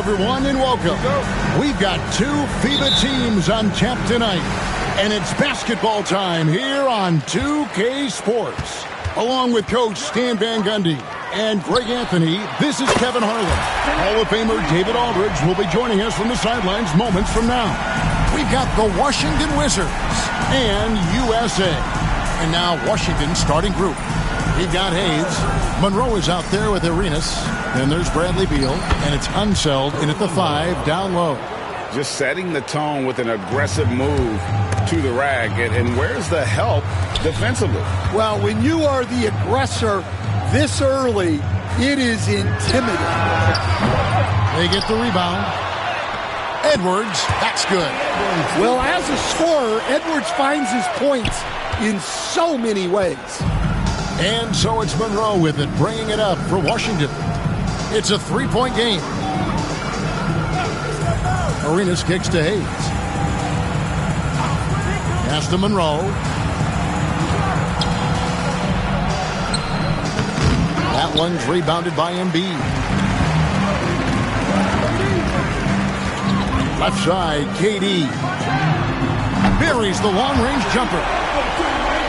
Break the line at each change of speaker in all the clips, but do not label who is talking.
everyone, and welcome. We've got two FIBA teams on tap tonight, and it's basketball time here on 2K Sports. Along with Coach Stan Van Gundy and Greg Anthony, this is Kevin Harlan. Hall of Famer David Aldridge will be joining us from the sidelines moments from now. We've got the Washington Wizards and USA. And now Washington's starting group. We've got Hayes. Monroe is out there with Arenas. Then there's Bradley Beal. And it's Unseld in at the 5 down low.
Just setting the tone with an aggressive move to the rag. And where's the help defensively?
Well, when you are the aggressor this early, it is intimidating.
They get the rebound. Edwards, that's good.
Well, as a scorer, Edwards finds his points in so many ways.
And so it's Monroe with it, bringing it up for Washington. It's a three-point game. Arenas kicks to Hayes. Pass to Monroe. That one's rebounded by Embiid. Left side, KD. Buries the long-range jumper.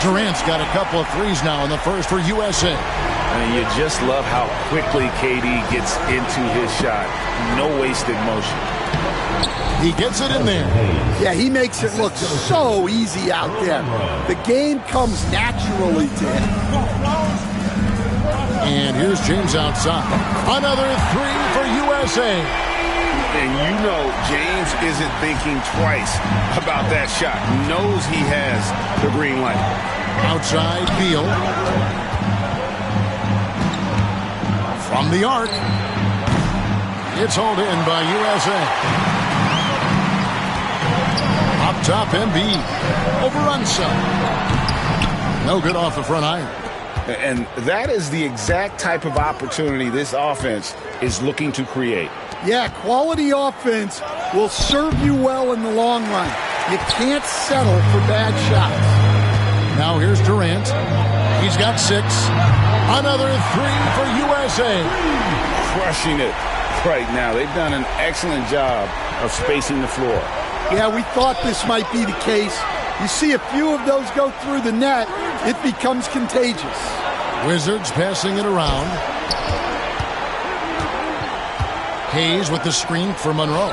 Durant's got a couple of threes now in the first for USA.
And you just love how quickly KD gets into his shot. No wasted motion.
He gets it in there.
Yeah, he makes it look so easy out there. The game comes naturally to him.
And here's James outside. Another three for USA.
And you know James isn't thinking twice about that shot. Knows he has the green light.
Outside Beal. From the arc. It's hauled in by USA. Up top, Embiid. Over Unseld. No good off the front iron.
And that is the exact type of opportunity this offense is looking to create.
Yeah, quality offense will serve you well in the long run. You can't settle for bad shots.
Now here's Durant. He's got 6. Another three for USA.
Crushing it right now. They've done an excellent job of spacing the floor.
Yeah, we thought this might be the case. You see a few of those go through the net, it becomes contagious.
Wizards passing it around. Hayes with the screen for Monroe.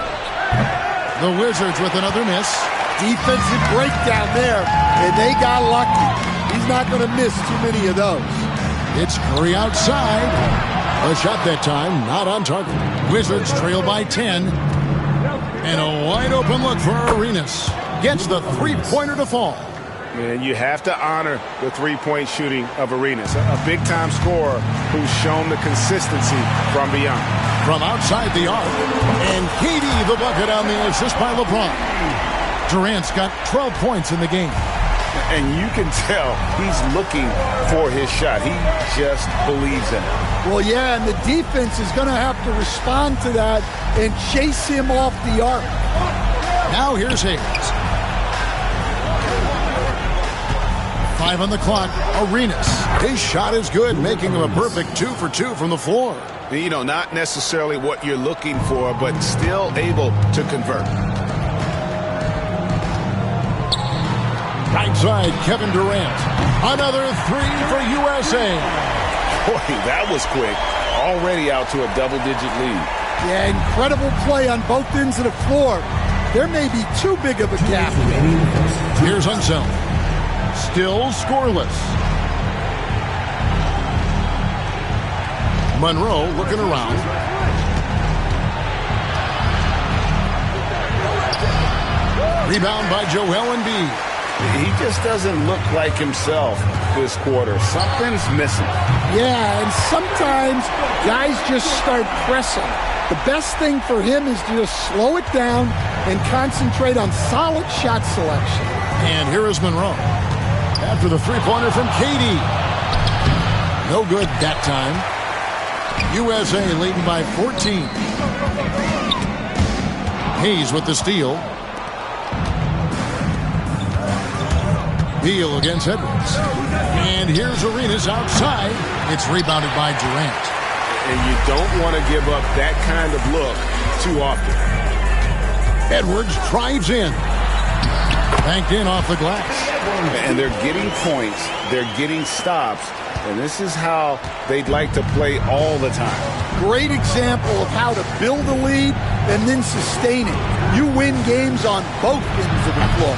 The Wizards with another miss.
Defensive breakdown there, and they got lucky. He's not going to miss too many of those.
It's Curry outside. A shot that time, not on target. Wizards trail by 10. And a wide open look for Arenas. Gets the three-pointer to fall.
And you have to honor the three-point shooting of Arenas. A big-time scorer who's shown the consistency from beyond.
From outside the arc. And KD the bucket on the assist by LeBron. Durant's got 12 points in the game.
And you can tell he's looking for his shot. He just believes in it.
Well, yeah, and the defense is going to have to respond to that and chase him off the arc.
Now here's Hayes. 5 on the clock. Arenas. His shot is good, making him a perfect 2 for 2 from the floor.
You know, not necessarily what you're looking for, but still able to convert.
Right side, Kevin Durant. Another three for USA.
Boy, that was quick. Already out to a double-digit lead.
Yeah, incredible play on both ends of the floor. There may be too big of a gap.
Here's Unseld. Still scoreless. Monroe looking around. Rebound by Joel Embiid.
He just doesn't look like himself this quarter. Something's missing.
Yeah, and sometimes guys just start pressing. The best thing for him is to just slow it down and concentrate on solid shot selection.
And here is Monroe. After the three-pointer from KD. No good that time. USA leading by 14. Hayes with the steal. Beal against Edwards. And here's Arenas outside. It's rebounded by Durant.
And you don't want to give up that kind of look too often.
Edwards drives in. Banked in off the glass.
And they're getting points. They're getting stops. And this is how they'd like to play all the time.
Great example of how to build a lead and then sustain it. You win games on both ends of the floor.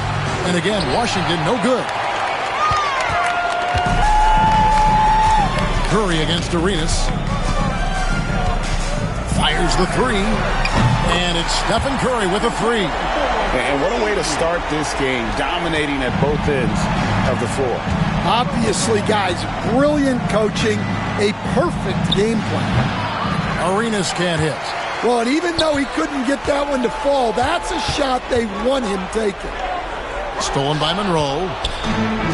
And again, Washington no good. Curry against Arenas. Fires the three. And it's Stephen Curry with a three.
And what a way to start this game, dominating at both ends of the floor.
Obviously, guys, brilliant coaching, a perfect game plan.
Arenas can't hit.
Well, and even though he couldn't get that one to fall, that's a shot they want him taking.
Stolen by Monroe.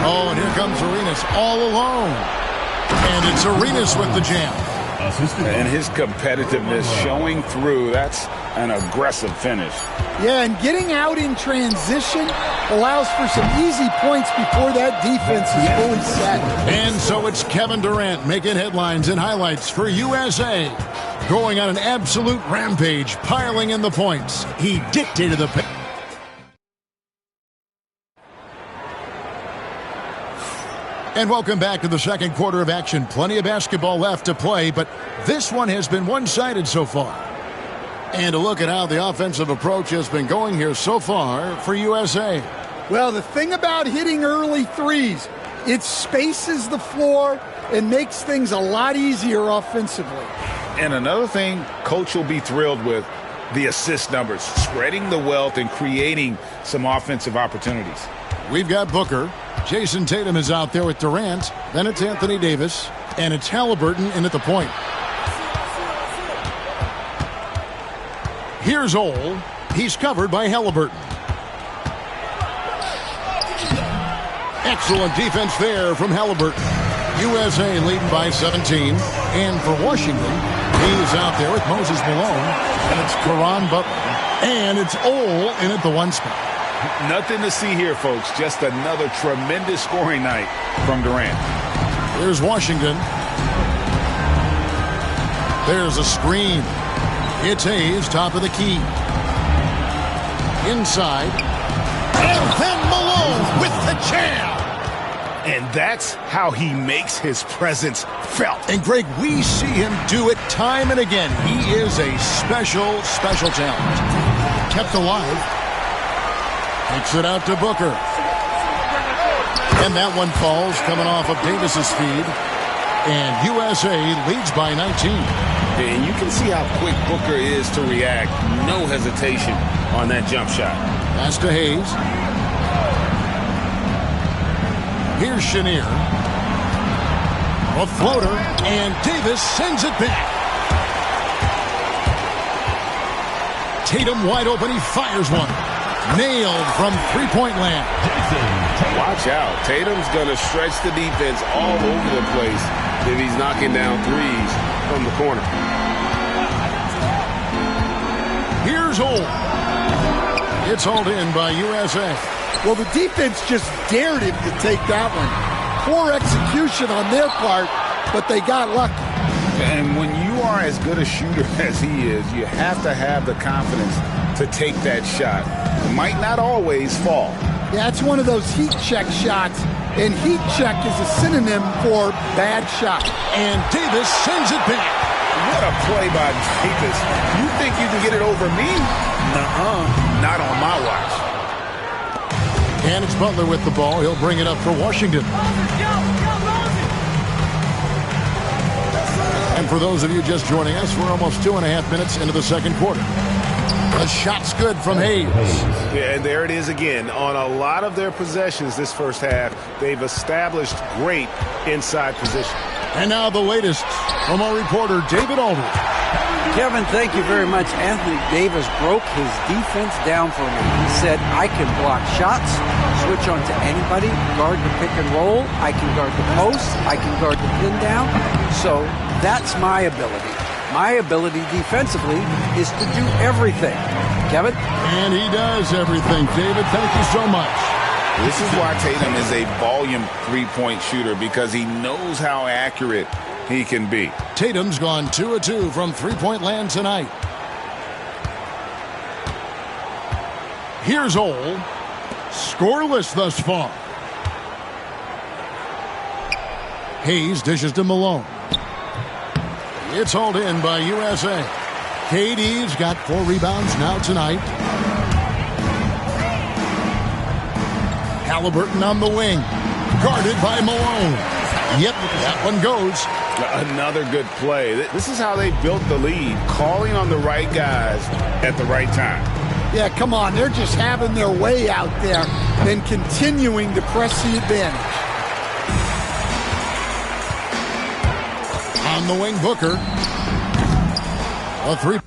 Oh, and here comes Arenas all alone. And it's Arenas with the jam.
And his competitiveness showing through. That's an aggressive finish.
Yeah, and getting out in transition allows for some easy points before that defense is fully set.
And so it's Kevin Durant making headlines and highlights for USA. Going on an absolute rampage, piling in the points. He dictated the pace. And welcome back to the second quarter of action. Plenty of basketball left to play, but this one has been one-sided so far. And a look at how the offensive approach has been going here so far for USA.
Well, the thing about hitting early threes, it spaces the floor and makes things a lot easier offensively.
And another thing Coach will be thrilled with, the assist numbers, spreading the wealth and creating some offensive opportunities.
We've got Booker. Jason Tatum is out there with Durant. Then it's Anthony Davis. And it's Halliburton in at the point. Here's Ole. He's covered by Halliburton. Excellent defense there from Halliburton. USA leading by 17. And for Washington, he's out there with Moses Malone. And it's Caron Butler. And it's Ole in at the one spot.
Nothing to see here, folks. Just another tremendous scoring night from Durant.
There's Washington. There's a screen. It's Hayes, top of the key. Inside. And then Malone with the jam.
And that's how he makes his presence felt.
And, Greg, we see him do it time and again. He is a special, special talent. Kept alive. Takes it out to Booker. And that one falls, coming off of Davis's feed. And USA leads by 19.
And you can see how quick Booker is to react. No hesitation on that jump shot.
Pass to Hayes. Here's Chenier. A floater, and Davis sends it back. Tatum wide open, he fires one. Nailed from three-point land.
Watch out. Tatum's going to stretch the defense all over the place if he's knocking down threes from the corner.
Here's Ole. It's hauled in by USA.
Well, the defense just dared him to take that one. Poor execution on their part, but they got lucky.
And when you are as good a shooter as he is, you have to have the confidence to take that shot. It might not always fall.
Yeah, it's one of those heat check shots, and heat check is a synonym for bad shot.
And Davis sends it back.
What a play by Davis. You think you can get it over me? Nuh-uh. Not on my watch.
And it's Butler with the ball. He'll bring it up for Washington. And for those of you just joining us, we're almost 2.5 minutes into the second quarter. The shot's good from Hayes.
Yeah, and there it is again. On a lot of their possessions this first half, they've established great inside position.
And now the latest from our reporter, David Aldridge.
Kevin, thank you very much. Anthony Davis broke his defense down for me. He said, I can block shots, switch on to anybody, guard the pick and roll, I can guard the post, I can guard the pin down. So that's my ability. My ability defensively is to do everything. Kevin?
And he does everything. David, thank you so much.
This is why Tatum is a volume three-point shooter, because he knows how accurate he can be.
Tatum's gone 2 of 2 from three-point land tonight. Here's Ole. Scoreless thus far. Hayes dishes to Malone. It's hauled in by USA. KD's got 4 rebounds now tonight. Halliburton on the wing. Guarded by Malone. Yep, that one goes.
Another good play. This is how they built the lead, calling on the right guys at the right time.
Yeah, come on. They're just having their way out there, then continuing to press the advantage.
On the wing, Booker. A 3.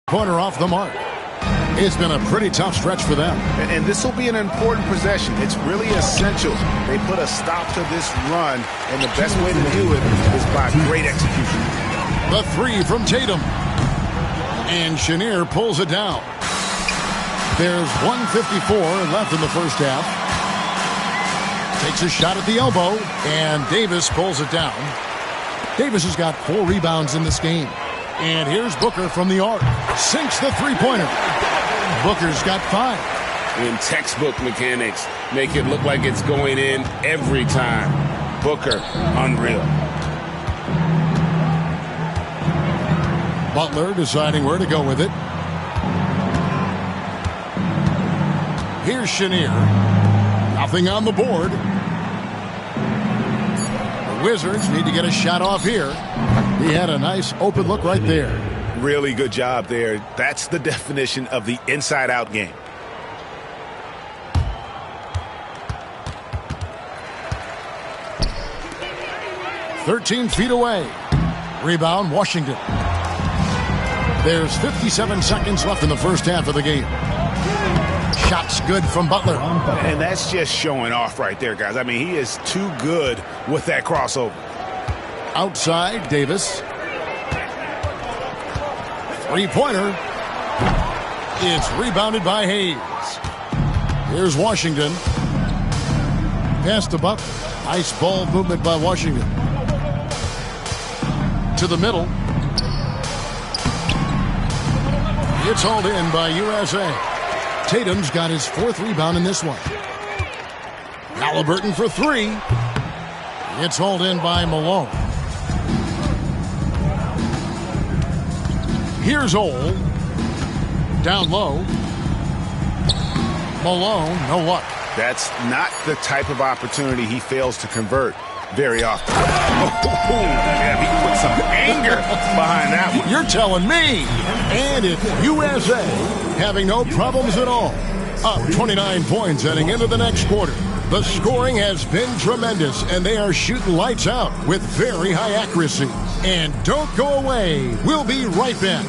Corner off the mark. It's been a pretty tough stretch for them.
And this will be an important possession. It's really essential. They put a stop to this run, and the best way to do it is by great execution.
The 3 from Tatum. And Chenier pulls it down. There's 1:54 left in the first half. Takes a shot at the elbow, and Davis pulls it down. Davis has got 4 rebounds in this game. And here's Booker from the arc. Sinks the three-pointer. Booker's got 5.
In textbook mechanics, make it look like it's going in every time. Booker, unreal.
Butler deciding where to go with it. Here's Chenier. Nothing on the board. The Wizards need to get a shot off here. He had a nice open look right there.
Really good job there. That's the definition of the inside-out game.
"13 feet away. Rebound, Washington. There's 57 seconds left in the first half of the game. Shot's good from Butler.
And that's just showing off right there, guys. I mean, he is too good with that crossover.
Outside, Davis. Three-pointer. It's rebounded by Hayes. Here's Washington. Pass to Butler. Nice ball movement by Washington. To the middle. It's hauled in by USA. Tatum's got his 4th rebound in this one. Halliburton for 3. It's hauled in by Malone. Here's Ole. Down low. Malone, no luck.
That's not the type of opportunity he fails to convert very often. Yeah, he put some anger behind that one.
You're telling me. And it's USA having no problems at all. Up 29 points heading into the next quarter. The scoring has been tremendous, and they are shooting lights out with very high accuracy. And don't go away. We'll be right back.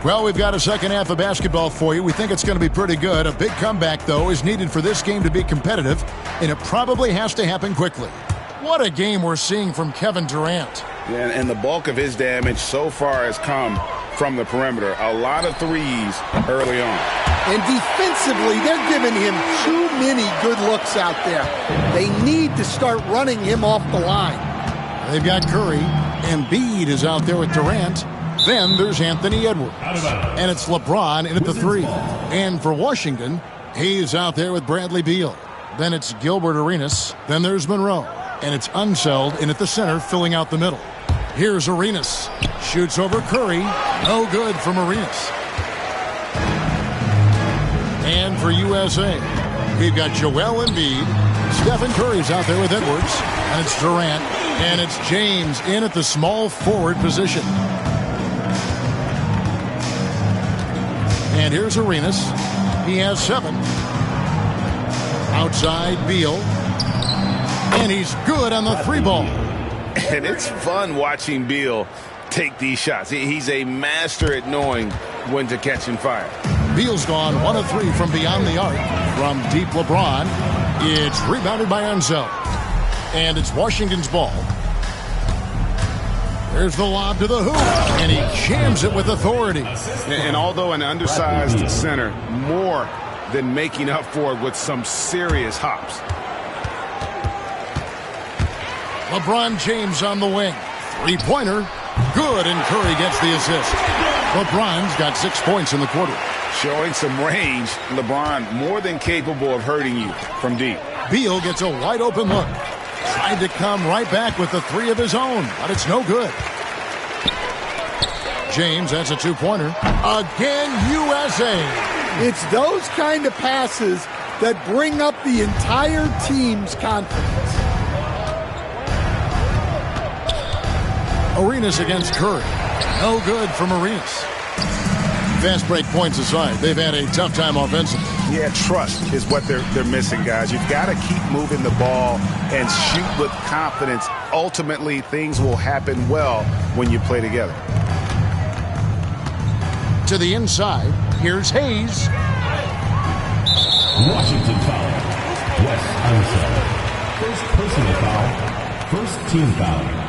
Well, we've got a second half of basketball for you. We think it's going to be pretty good. A big comeback, though, is needed for this game to be competitive, and it probably has to happen quickly. What a game we're seeing from Kevin Durant.
Yeah, and the bulk of his damage so far has come from the perimeter. A lot of threes early on.
And defensively, they're giving him too many good looks out there. They need to start running him off the line.
They've got Curry. Embiid is out there with Durant. Then there's Anthony Edwards. And it's LeBron in at the 3. And for Washington, he's out there with Bradley Beal. Then it's Gilbert Arenas. Then there's Monroe. And it's Unseld in at the center, filling out the middle. Here's Arenas. Shoots over Curry. No good from Arenas. And for USA, we've got Joel Embiid. Stephen Curry's out there with Edwards. And it's Durant. And it's James in at the small forward position. And here's Arenas. He has 7. Outside, Beal. And he's good on the 3-ball.
And it's fun watching Beal take these shots. He's a master at knowing when to catch and fire.
Beal's gone 1 of 3 from beyond the arc. From deep, LeBron. It's rebounded by Ansel. And it's Washington's ball. There's the lob to the hoop. And he jams it with authority.
And although an undersized center, more than making up for it with some serious hops.
LeBron James on the wing. 3-pointer. Good, and Curry gets the assist. LeBron's got 6 points in the quarter.
Showing some range, LeBron more than capable of hurting you from deep.
Beal gets a wide open look. Tried to come right back with the 3 of his own, but it's no good. James, that's a 2-pointer. Again, USA.
It's those kind of passes that bring up the entire team's confidence.
Arenas against Curry. No good from Arenas. Fast break points aside, they've had a tough time offensively.
Yeah, trust is what they're missing, guys. You've got to keep moving the ball and shoot with confidence. Ultimately, things will happen well when you play together.
To the inside, here's Hayes.
Washington foul. Wes Unseld. First personal foul. First team foul.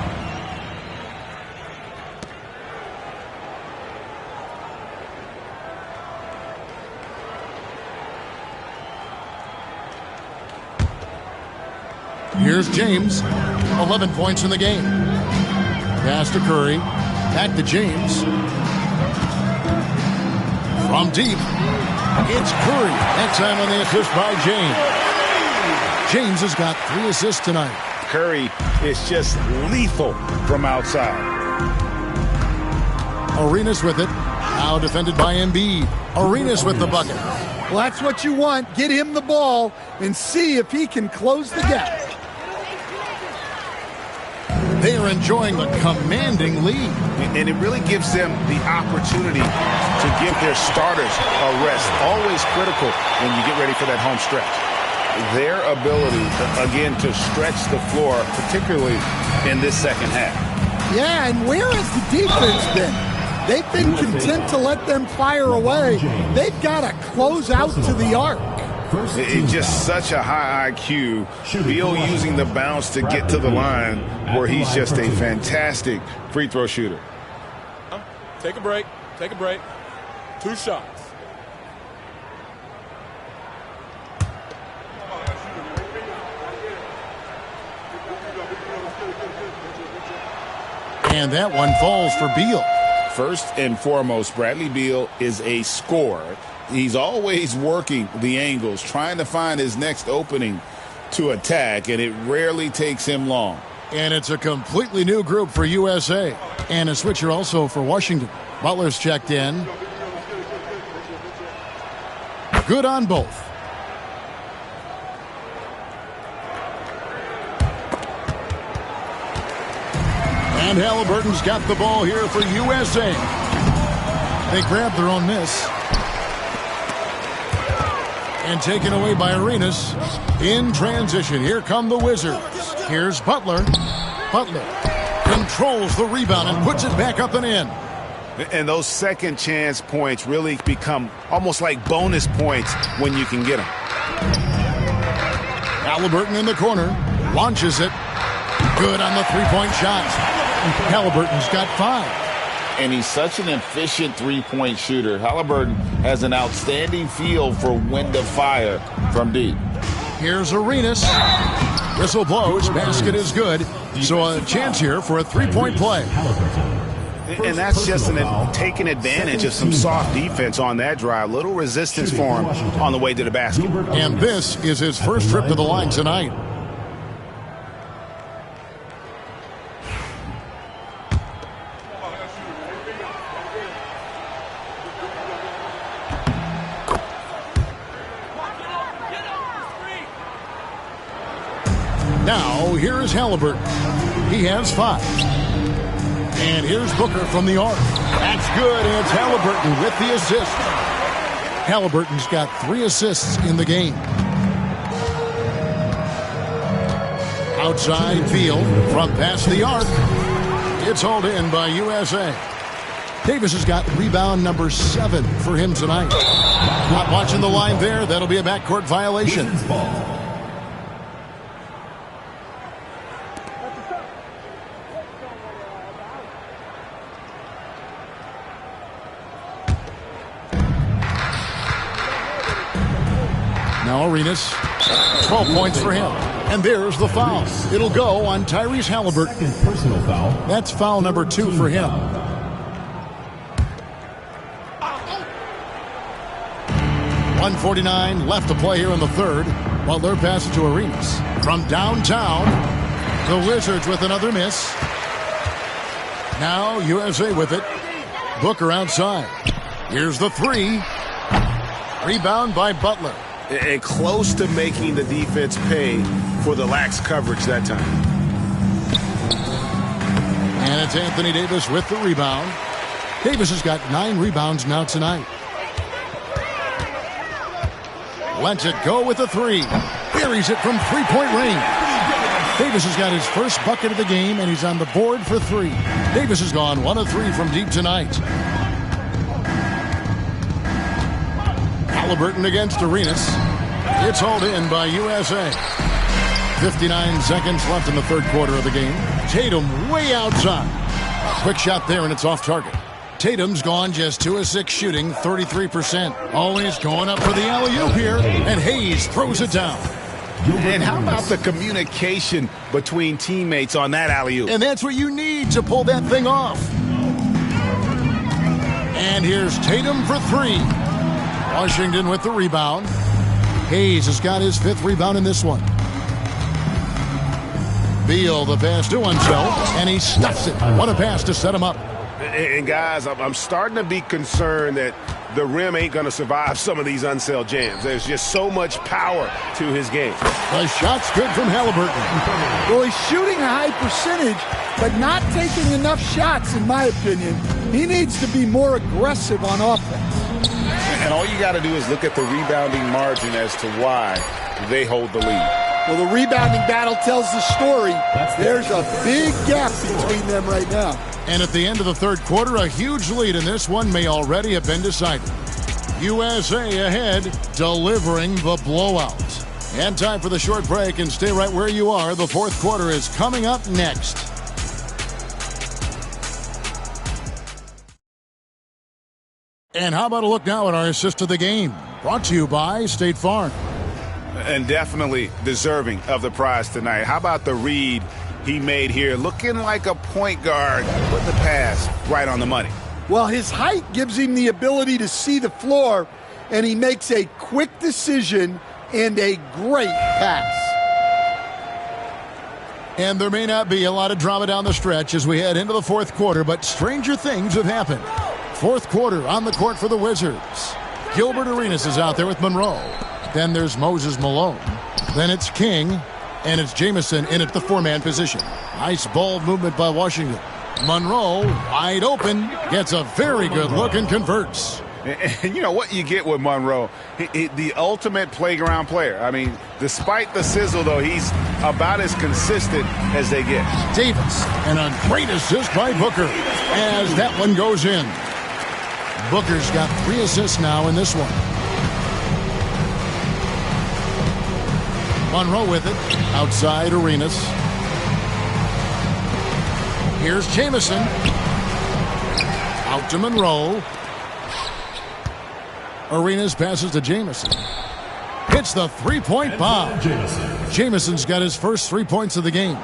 Here's James. 11 points in the game. Pass to Curry. Back to James. From deep. It's Curry. That time on the assist by James. James has got 3 assists tonight.
Curry is just lethal from outside.
Arenas with it. Now defended by Embiid. Arenas with the bucket.
Well, that's what you want. Get him the ball and see if he can close the gap.
They are enjoying the commanding lead.
And it really gives them the opportunity to give their starters a rest. Always critical when you get ready for that home stretch. Their ability, again, to stretch the floor, particularly in this second half.
Yeah, and where has the defense been? They've been content to let them fire away. They've got to close out to the arc.
It's just such a high IQ. Beal using the bounce to get to the line where he's just a fantastic free throw shooter.
Take a break. Take a break. 2 shots.
And that one falls for Beal.
First and foremost, Bradley Beal is a scorer. He's always working the angles, trying to find his next opening to attack, and it rarely takes him long.
And it's a completely new group for USA. And a switcher also for Washington. Butler's checked in. Good on both. And Halliburton's got the ball here for USA. They grab their own miss. And taken away by Arenas. In transition, here come the Wizards. Here's Butler. Butler controls the rebound and puts it back up and in.
And those second chance points really become almost like bonus points when you can get them.
Halliburton in the corner. Launches it. Good on the three-point shot. Halliburton's got 5.
And he's such an efficient three-point shooter. Halliburton has an outstanding feel for when to fire from deep.
Here's Arenas. Whistle blows. Basket is good. So a chance here for a three-point play.
And that's just taking advantage of some soft defense on that drive. Little resistance for him on the way to the basket.
And this is his first trip to the line tonight. Now, here is Halliburton. He has 5. And here's Booker from the arc. That's good, and it's Halliburton with the assist. Halliburton's got 3 assists in the game. Outside Beal from past the arc. It's hauled in by USA. Davis has got rebound number 7 for him tonight. Not watching the line there. That'll be a backcourt violation. Now Arenas, 12 points for him. And there's the foul. It'll go on Tyrese Halliburton.
Personal foul.
That's foul number 2 for him. .149 left to play here in the third. Butler passes to Arenas. From downtown, the Wizards with another miss. Now USA with it. Booker outside. Here's the 3. Rebound by Butler.
And close to making the defense pay for the lax coverage that time.
And it's Anthony Davis with the rebound. Davis has got 9 rebounds now tonight. Lets it go with the 3. Buries it from three-point range. Davis has got his first bucket of the game, and he's on the board for 3. Davis has gone 1 of 3 from deep tonight. Halliburton against Arenas. It's hauled in by USA. 59 seconds left in the third quarter of the game. Tatum way outside. Quick shot there, and it's off target. Tatum's gone just 2 of 6 shooting, 33%. Always going up for the alley-oop here, and Hayes throws it down.
And how about the communication between teammates on that alley-oop?
And that's what you need to pull that thing off. And here's Tatum for 3. Washington with the rebound. Hayes has got his 5th rebound in this one. Beal the pass to himself, and he stuffs it. What a pass to set him up.
And guys, I'm starting to be concerned that the rim ain't going to survive some of these unsailed jams. There's just so much power to his game.
The shot's good from Halliburton.
Well, he's shooting a high percentage, but not taking enough shots, in my opinion. He needs to be more aggressive on offense.
And all you got to do is look at the rebounding margin as to why they hold the lead.
Well, the rebounding battle tells the story. There's a big gap between them right now.
And at the end of the third quarter, a huge lead in this one may already have been decided. USA ahead, delivering the blowout. And time for the short break, and stay right where you are. The fourth quarter is coming up next. And how about a look now at our assist of the game? Brought to you by State Farm.
And definitely deserving of the prize tonight. How about the read he made here? Looking like a point guard. Put the pass right on the money.
Well, his height gives him the ability to see the floor, and he makes a quick decision and a great pass.
And there may not be a lot of drama down the stretch as we head into the fourth quarter, but stranger things have happened. Fourth quarter on the court for the Wizards. Gilbert Arenas is out there with Monroe. Then there's Moses Malone. Then it's King, and it's Jamison in at the 4-man position. Nice ball movement by Washington. Monroe, wide open, gets a very good look and converts.
And you know what you get with Monroe? The ultimate playground player. I mean, despite the sizzle, though, he's about as consistent as they get.
Davis, and a great assist by Booker as that one goes in. Booker's got 3 assists now in this one. Monroe with it. Outside Arenas. Here's Jamison. Out to Monroe. Arenas passes to Jamison. Hits the 3-point bomb. Jamison's got his first 3 points of the game.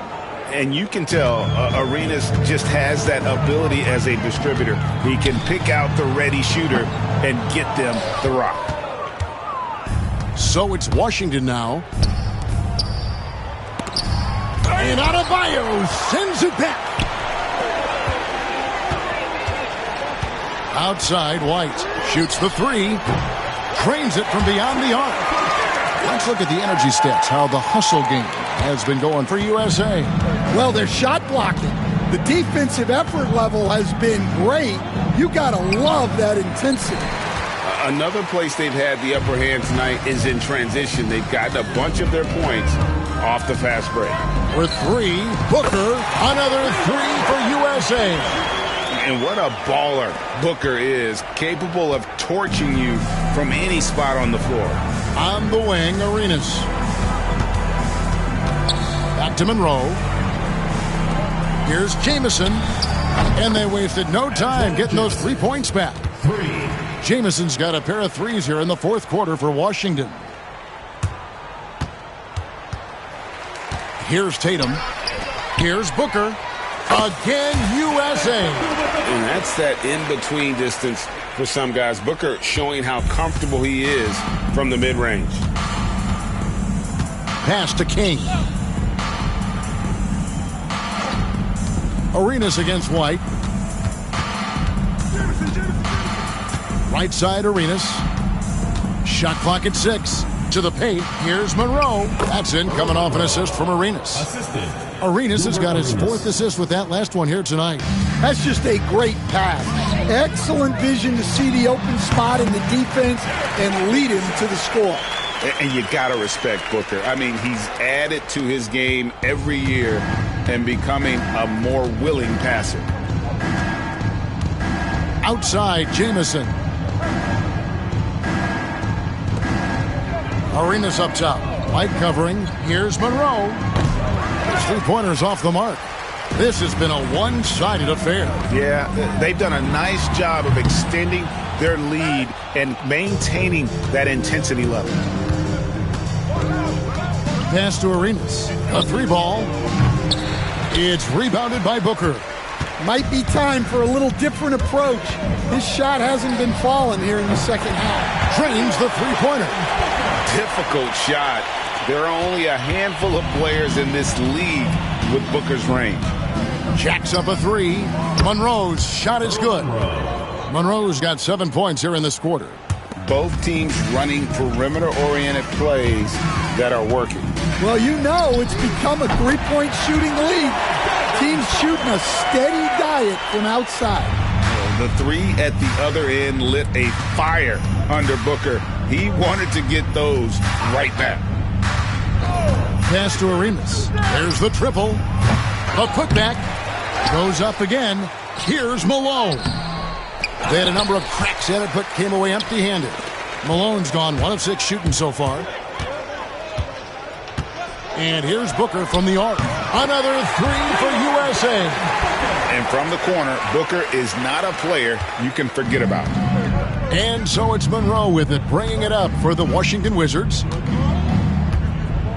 And you can tell Arenas just has that ability as a distributor. He can pick out the ready shooter and get them the rock.
So it's Washington now. And Adebayo sends it back. Outside, White shoots the 3. Trains it from beyond the arc. Let's look at the energy stats, how the hustle game has been going for USA.
Well, they're shot blocking. The defensive effort level has been great. You got to love that intensity.
Another place they've had the upper hand tonight is in transition. They've gotten a bunch of their points off the fast break.
For three, Booker, another three for USA.
And what a baller Booker is, capable of torching you from any spot on the floor.
On the wing, Arenas. Back to Monroe. Here's Jamison. And they wasted no time getting those 3 points back. Jamison's got a pair of threes here in the fourth quarter for Washington. Here's Tatum. Here's Booker. Again, USA.
And that's that in-between distance for some guys. Booker showing how comfortable he is from the mid-range.
Pass to King. Arenas against White. Right side, Arenas. Shot clock at 6. To the paint. Here's Monroe. That's in, coming off an assist from Arenas. Arenas has got his fourth assist with that last one here tonight.
That's just a great pass. Excellent vision to see the open spot in the defense and lead him to the score.
And you got to respect Booker. I mean, he's added to his game every year and becoming a more willing passer.
Outside, Jamison. Arenas up top. White covering. Here's Monroe. His three-pointers off the mark. This has been a one-sided affair.
Yeah, they've done a nice job of extending their lead and maintaining that intensity level.
Pass to Arenas. A three ball. It's rebounded by Booker.
Might be time for a little different approach. His shot hasn't been falling here in the second half.
Drains the three-pointer.
Difficult shot. There are only a handful of players in this league with Booker's range.
Jacks up a three. Monroe's shot is good. Monroe's got 7 points here in this quarter.
Both teams running perimeter-oriented plays that are working.
Well, you know it's become a three-point shooting league. Teams shooting a steady diet from outside.
The three at the other end lit a fire under Booker. He wanted to get those right back.
Pass to Arenas. There's the triple. A putback. Goes up again. Here's Malone. They had a number of cracks at it, but came away empty-handed. Malone's gone 1 of 6 shooting so far. And here's Booker from the arc. Another three for USA.
And from the corner, Booker is not a player you can forget about.
And so it's Monroe with it, bringing it up for the Washington Wizards.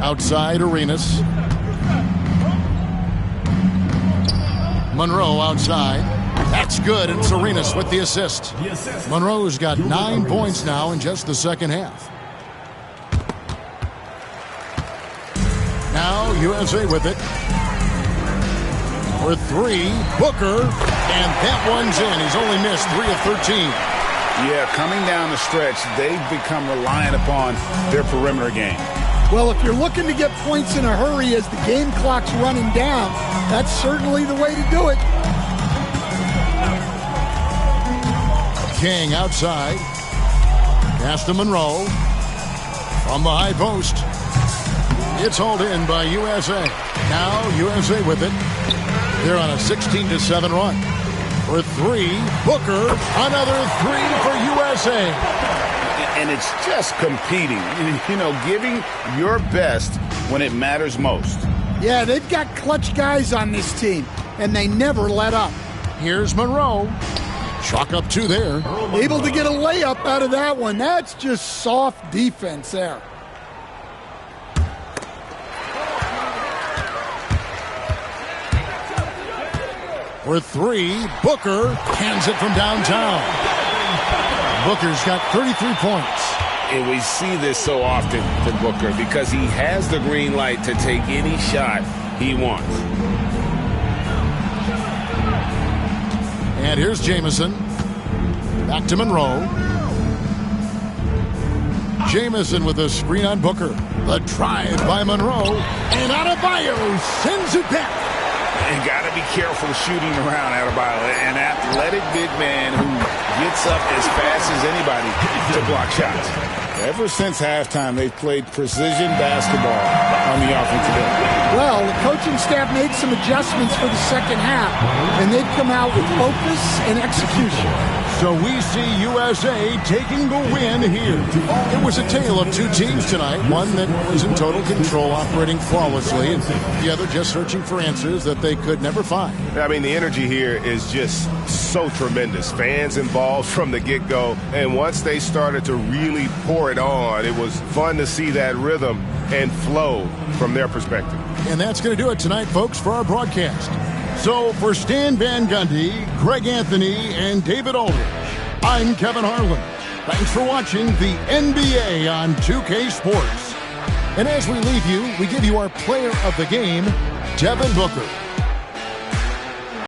Outside, Arenas. Monroe outside. That's good, and it's Arenas with the assist. Monroe's got 9 points now in just the second half. Now USA with it. For three, Booker, and that one's in. He's only missed 3 of 13.
Yeah, coming down the stretch, they've become reliant upon their perimeter game.
Well, if you're looking to get points in a hurry as the game clock's running down, that's certainly the way to do it.
King outside. Pass to Monroe. From the high post. It's hauled in by USA. Now USA with it. They're on a 16-7 run. For three, Booker. Another three for USA.
And it's just competing, you know, giving your best when it matters most.
Yeah, they've got clutch guys on this team, and they never let up.
Here's Monroe. Chalk up 2 there.
Able to get a layup out of that one. That's just soft defense there.
For three, Booker hands it from downtown. Booker's got 33 points.
And we see this so often from Booker because he has the green light to take any shot he wants.
And here's Jamison. Back to Monroe. Jamison with a screen on Booker. The drive by Monroe, and Adebayo sends it back.
And got to be careful shooting around Adebayo, an athletic big man who gets up as fast as anybody to block shots. Ever since halftime, they've played precision basketball on the offensive end.
Well, the coaching staff made some adjustments for the second half, and they've come out with focus and execution.
So we see USA taking the win here. It was a tale of two teams tonight, one that was in total control, operating flawlessly, and the other just searching for answers that they could never find.
I mean, the energy here is just so tremendous. Fans involved from the get-go, and once they started to really pour it on, it was fun to see that rhythm and flow from their perspective.
And that's going to do it tonight, folks, for our broadcast. So for Stan Van Gundy, Greg Anthony, and David Aldridge, I'm Kevin Harlan. Thanks for watching the NBA on 2K Sports. And as we leave you, we give you our player of the game, Devin Booker.